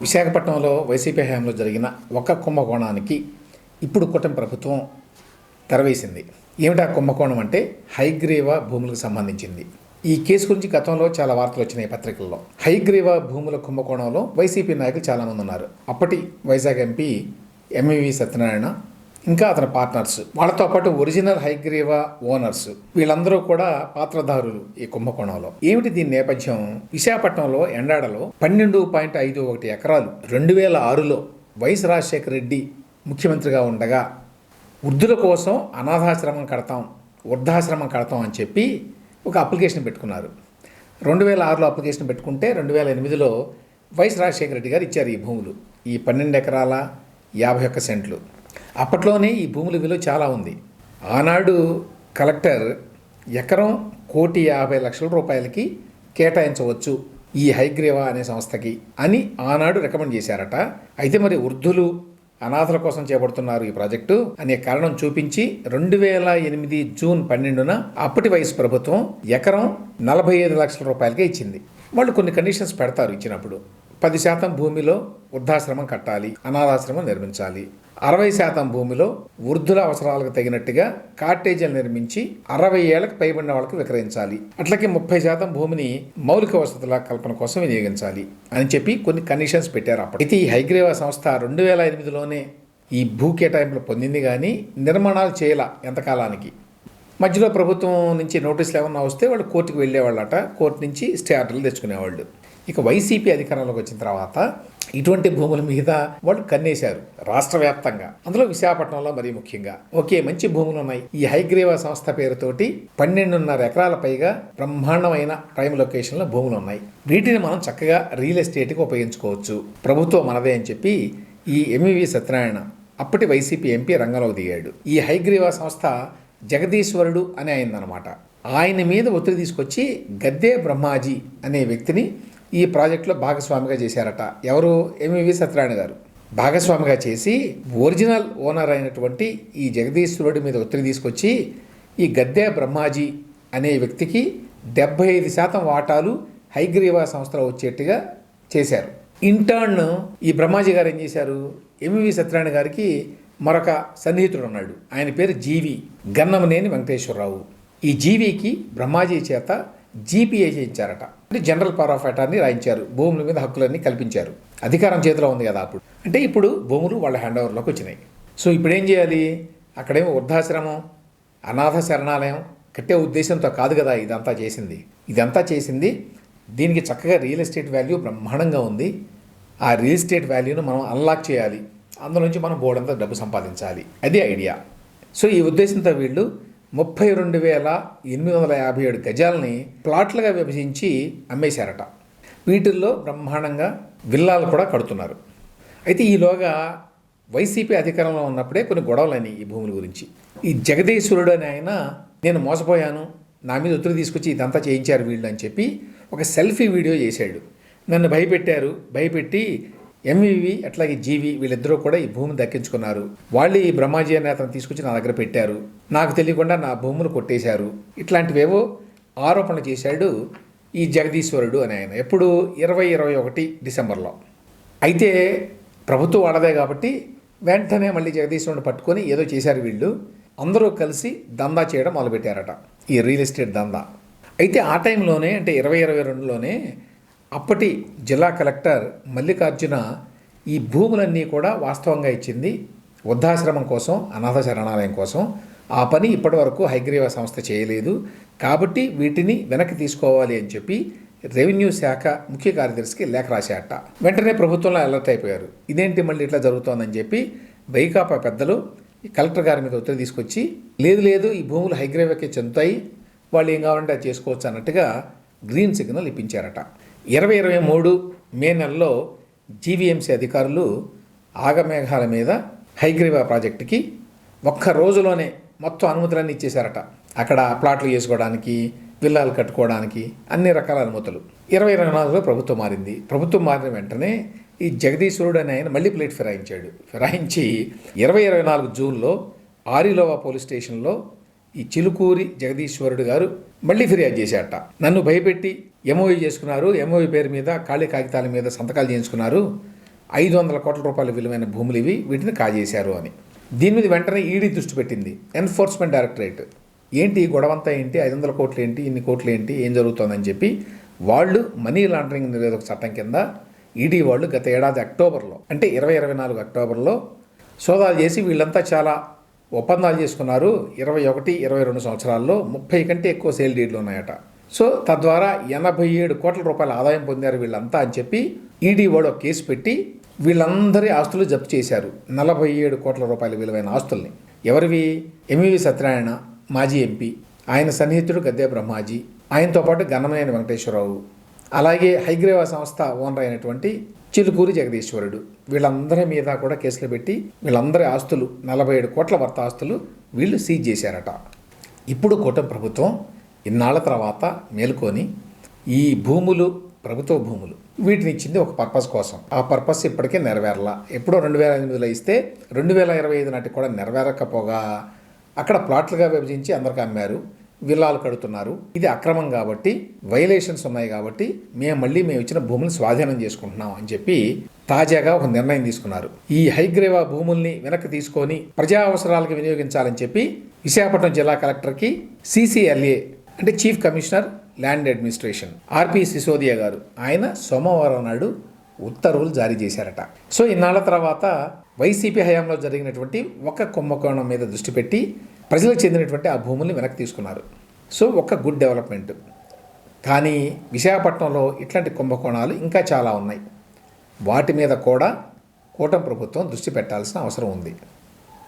విశాఖపట్నంలో వైసీపీ హయాంలో జరిగిన ఒక కుంభకోణానికి ఇప్పుడు కూటమి ప్రభుత్వం తెరవేసింది. ఏమిటా కుంభకోణం అంటే హైగ్రీవా భూములకు సంబంధించింది. ఈ కేసు గురించి గతంలో చాలా వార్తలు వచ్చినాయి పత్రికల్లో. హైగ్రీవా భూముల కుంభకోణంలో వైసీపీ నాయకులు చాలామంది ఉన్నారు. అప్పటి వైజాగ్ ఎంపీ ఎంవివి సత్యనారాయణ, ఇంకా అతని పార్ట్నర్స్, వాళ్ళతో పాటు ఒరిజినల్ హైగ్రీవా ఓనర్స్, వీళ్ళందరూ కూడా పాత్రధారులు ఈ కుంభకోణంలో. ఏమిటి దీని నేపథ్యం? విశాఖపట్నంలో ఎండాడలో 12.51 ఎకరాలు 2006లో వైఎస్ రాజశేఖర రెడ్డి ముఖ్యమంత్రిగా ఉండగా వృద్ధుల కోసం అనాథాశ్రమం కడతాం, వృద్ధాశ్రమం కడతాం అని చెప్పి ఒక అప్లికేషన్ పెట్టుకున్నారు. 2006లో అప్లికేషన్ పెట్టుకుంటే 2008లో వైఎస్ రాజశేఖర రెడ్డి గారు ఇచ్చారు ఈ భూములు. ఈ 12 ఎకరాల 51 సెంట్లు. అప్పట్లోనే ఈ భూముల విలువ చాలా ఉంది. ఆనాడు కలెక్టర్ ఎకరం 1,50,00,000 రూపాయలకి కేటాయించవచ్చు ఈ హైగ్రీవా అనే సంస్థకి అని ఆనాడు రికమెండ్ చేశారట. అయితే మరి వృద్ధులు అనాథల కోసం చేపడుతున్నారు ఈ ప్రాజెక్టు అనే కారణం చూపించి 2008 జూన్ 12న అప్పటి వైఎస్ ప్రభుత్వం ఎకరం 45 లక్షల రూపాయలకే ఇచ్చింది. వాళ్ళు కొన్ని కండిషన్స్ పెడతారు ఇచ్చినప్పుడు. 10% భూమిలో వృద్ధాశ్రమం కట్టాలి, అనాథాశ్రమం నిర్మించాలి. 60% భూమిలో వృద్ధుల అవసరాలకు తగినట్టుగా కాటేజీలు నిర్మించి 60 ఏళ్లకు పైబడిన వాళ్ళకి విక్రయించాలి. అట్లాగే 30% భూమిని మౌలిక వసతుల కల్పన కోసం వినియోగించాలి అని చెప్పి కొన్ని కండిషన్స్ పెట్టారు అప్పుడు. అయితే ఈ హైగ్రీవా సంస్థ 2008లోనే ఈ భూ కేటాయింపులు పొందింది, కానీ నిర్మాణాలు చేయాల ఎంతకాలానికి. మధ్యలో ప్రభుత్వం నుంచి నోటీసులు ఏమన్నా వస్తే వాళ్ళు కోర్టుకు వెళ్ళేవాళ్ళట. కోర్టు నుంచి స్టే ఆర్డర్లు తెచ్చుకునేవాళ్ళు. ఇక వైసీపీ అధికారంలోకి వచ్చిన తర్వాత ఇటువంటి భూముల మీద వాళ్ళు కన్నేశారు రాష్ట్ర వ్యాప్తంగా, అందులో విశాఖపట్నంలో మరీ ముఖ్యంగా. ఓకే, మంచి భూములు ఉన్నాయి. ఈ హైగ్రీవా సంస్థ పేరుతోటి 12.5 ఎకరాల పైగా బ్రహ్మాండమైన ప్రైమ్ లొకేషన్లో భూములు ఉన్నాయి. వీటిని మనం చక్కగా రియల్ ఎస్టేట్కి ఉపయోగించుకోవచ్చు, ప్రభుత్వం మనదే అని చెప్పి ఈ ఎంవివి సత్యనారాయణ అప్పటి వైసీపీ ఎంపీ రంగంలోకి దిగాడు. ఈ హైగ్రీవా సంస్థ జగదీశ్వరుడు అని అయిందనమాట. ఆయన మీద ఒత్తిడి తీసుకొచ్చి గద్దే బ్రహ్మాజీ అనే వ్యక్తిని ఈ ప్రాజెక్టులో భాగస్వామిగా చేశారట. ఎవరు? ఎంవివి సత్యనారాయణ గారు భాగస్వామిగా చేసి ఒరిజినల్ ఓనర్ అయినటువంటి ఈ జగదీశ్వరుడి మీద ఒత్తిడి తీసుకొచ్చి ఈ గద్దే బ్రహ్మాజీ అనే వ్యక్తికి 75% వాటాలు హైగ్రీవా సంస్థలో వచ్చేట్టుగా చేశారు. ఇంటర్న్ ఈ బ్రహ్మాజీ గారు ఏం చేశారు? ఎంవివి సత్యనారాయణ గారికి మరొక సన్నిహితుడు ఉన్నాడు. ఆయన పేరు జీవి గన్నమనేని వెంకటేశ్వరరావు. ఈ జీవికి బ్రహ్మాజీ చేత జీపీఏ చేయించారట. అంటే జనరల్ పవర్ ఆఫ్ అటార్నీ రాయించారు. భూముల మీద హక్కులన్నీ కల్పించారు. అధికారం చేతిలో ఉంది కదా అప్పుడు. అంటే ఇప్పుడు భూములు వాళ్ళ హ్యాండ్ ఓవర్లోకి వచ్చినాయి. సో ఇప్పుడు ఏం చేయాలి? అక్కడేమో వృద్ధాశ్రమం, అనాథ శరణాలయం కట్టే ఉద్దేశంతో కాదు కదా ఇదంతా చేసింది. దీనికి చక్కగా రియల్ ఎస్టేట్ వాల్యూ బ్రహ్మాండంగా ఉంది. ఆ రియల్ ఎస్టేట్ వాల్యూను మనం అన్లాక్ చేయాలి, అందులో నుంచి మనం బోర్డంతా డబ్బు సంపాదించాలి, అది ఐడియా. సో ఈ ఉద్దేశంతో వీళ్ళు 32,857 గజాలని ప్లాట్లుగా విభజించి అమ్మేశారట. వీటిల్లో బ్రహ్మాండంగా విల్లాలు కూడా కడుతున్నారు. అయితే ఈలోగా వైసీపీ అధికారంలో ఉన్నప్పుడే కొన్ని గొడవలని ఈ భూముల గురించి. ఈ జగదీశ్వరుడు అని ఆయన, నేను మోసపోయాను, నా మీద ఒత్తిడి తీసుకొచ్చి ఇదంతా చేయించారు వీళ్ళు అని చెప్పి ఒక సెల్ఫీ వీడియో చేశాడు. నన్ను భయపెట్టి ఎంవివి అట్లాగే జీవి వీళ్ళిద్దరూ కూడా ఈ భూమిని దక్కించుకున్నారు. వాళ్ళు ఈ బ్రహ్మాజీ అనే అతను తీసుకొచ్చి నా దగ్గర పెట్టారు, నాకు తెలియకుండా నా భూములు కొట్టేశారు, ఇట్లాంటివేవో ఆరోపణలు చేశాడు ఈ జగదీశ్వరుడు అని ఆయన. ఎప్పుడు? 2021 డిసెంబర్లో. అయితే ప్రభుత్వం వాళ్ళదే కాబట్టి వెంటనే మళ్ళీ జగదీశ్వరుడిని పట్టుకొని ఏదో చేశారు వీళ్ళు. అందరూ కలిసి దందా చేయడం మొదలుపెట్టారట, ఈ రియల్ ఎస్టేట్ దందా. అయితే ఆ టైంలోనే, అంటే 2022లోనే అప్పటి జిల్లా కలెక్టర్ మల్లికార్జున ఈ భూములన్నీ కూడా వాస్తవంగా ఇచ్చింది వృద్ధాశ్రమం కోసం, అనాథ శరణాలయం కోసం. ఆ పని ఇప్పటి వరకు హైగ్రీవా సంస్థ చేయలేదు, కాబట్టి వీటిని వెనక్కి తీసుకోవాలి అని చెప్పి రెవెన్యూ శాఖ ముఖ్య కార్యదర్శికి లేఖ రాశారట. వెంటనే ప్రభుత్వంలో అలర్ట్ అయిపోయారు. ఇదేంటి మళ్ళీ ఇట్లా జరుగుతోందని చెప్పి వైకాపా పెద్దలు ఈ కలెక్టర్ గారి మీద ఒత్తిడి తీసుకొచ్చి, లేదు ఈ భూములు హైగ్రీవాకే చెందుతాయి, వాళ్ళు ఏం కావాలంటే అది చేసుకోవచ్చు అన్నట్టుగా గ్రీన్ సిగ్నల్ ఇప్పించారట. 2023 మే నెలలో జీవీఎంసీ అధికారులు ఆగమేఘాల మీద హైగ్రీవా ప్రాజెక్టుకి ఒక్క రోజులోనే మొత్తం అనుమతులన్నీ ఇచ్చేశారట. అక్కడ ప్లాట్లు చేసుకోవడానికి, విల్లాలు కట్టుకోవడానికి అన్ని రకాల అనుమతులు. 2024లో ప్రభుత్వం మారింది. ప్రభుత్వం మారిన వెంటనే ఈ జగదీశ్వరుడు అని ఆయన మళ్ళీ ప్లేట్ ఫిరాయించి 2024 జూన్లో ఆరిలోవా పోలీస్ స్టేషన్లో ఈ చిలుకూరి జగదీశ్వరుడు గారు మళ్ళీ ఫిర్యాదు చేశారట. నన్ను భయపెట్టి ఎంఓయూ చేసుకున్నారు, ఎంఓయూ పేరు మీద ఖాళీ కాగితాల మీద సంతకాలు చేయించుకున్నారు, 500 కోట్ల రూపాయల విలువైన భూములు ఇవి, వీటిని కాజేశారు అని. దీని మీద వెంటనే ఈడీ దృష్టి పెట్టింది, ఎన్ఫోర్స్మెంట్ డైరెక్టరేట్. ఏంటి ఈ గొడవంతా ఏంటి, 500 కోట్లు ఏంటి, ఇన్ని కోట్లు ఏంటి, ఏం జరుగుతుందని చెప్పి వాళ్ళు మనీ లాండరింగ్ నిరోధక చట్టం కింద ఈడీ వాళ్ళు గత ఏడాది అక్టోబర్లో, అంటే 2024 అక్టోబర్లో సోదాలు చేసి వీళ్ళంతా చాలా ఒప్పందాలు చేసుకున్నారు. 21-22 సంవత్సరాల్లో 30 కంటే ఎక్కువ సేల్ డీడ్లు ఉన్నాయట. సో తద్వారా 87 కోట్ల రూపాయల ఆదాయం పొందారు వీళ్ళంతా అని చెప్పి ఈడీ వాడు ఒక కేసు పెట్టి వీళ్ళందరి ఆస్తులు జప్తు చేశారు. 47 కోట్ల రూపాయల విలువైన ఆస్తుల్ని. ఎవరివి? ఎంవివి సత్యనారాయణ, మాజీ ఎంపీ, ఆయన సన్నిహితుడు గద్దె బ్రహ్మాజీ, ఆయనతో పాటు గన్నమనేని వెంకటేశ్వరరావు, అలాగే హైగ్రీవా సంస్థ ఓనర్ అయినటువంటి చిలుకూరి జగదీశ్వరుడు, వీళ్ళందరి మీద కూడా కేసులు పెట్టి వీళ్ళందరి ఆస్తులు 47 కోట్ల వర్త ఆస్తులు వీళ్ళు సీజ్ చేశారట. ఇప్పుడు కూటమి ప్రభుత్వం ఇన్నాళ్ల తర్వాత మేలుకొని ఈ భూములు, ప్రభుత్వ భూములు, వీటిని ఇచ్చింది ఒక పర్పస్ కోసం. ఆ పర్పస్ ఇప్పటికే నెరవేరలా. ఎప్పుడో 2008లో ఇస్తే 2025 నాటికి కూడా నెరవేరకపోగా అక్కడ ప్లాట్లుగా విభజించి అందరికీ అమ్మారు, విల్లాలు కడుతున్నారు. ఇది అక్రమం కాబట్టి, వైలేషన్స్ ఉన్నాయి కాబట్టి మేము ఇచ్చిన భూములను స్వాధీనం చేసుకుంటున్నాం అని చెప్పి తాజాగా ఒక నిర్ణయం తీసుకున్నారు. ఈ హైగ్రీవా భూముల్ని వెనక్కి తీసుకొని ప్రజా అవసరాలకు వినియోగించాలని చెప్పి విశాఖపట్నం జిల్లా కలెక్టర్కి CCLA అంటే chief commissioner land administration RP Sisodia గారు ఆయన సోమవారం నాడు ఉత్తర్వులు జారీ చేశారట. సో ఇన్నాళ్ల తర్వాత వైసీపీ హయాంలో జరిగినటువంటి ఒక కుంభకోణం మీద దృష్టి పెట్టి ప్రజలకు చెందినటువంటి ఆ భూముల్ని వెనక్కి తీసుకున్నారు. సో ఒక గుడ్ డెవలప్మెంట్. కానీ విశాఖపట్నంలో ఇట్లాంటి కుంభకోణాలు ఇంకా చాలా ఉన్నాయి. వాటి మీద కూడా కూటమి ప్రభుత్వం దృష్టి పెట్టాల్సిన అవసరం ఉంది.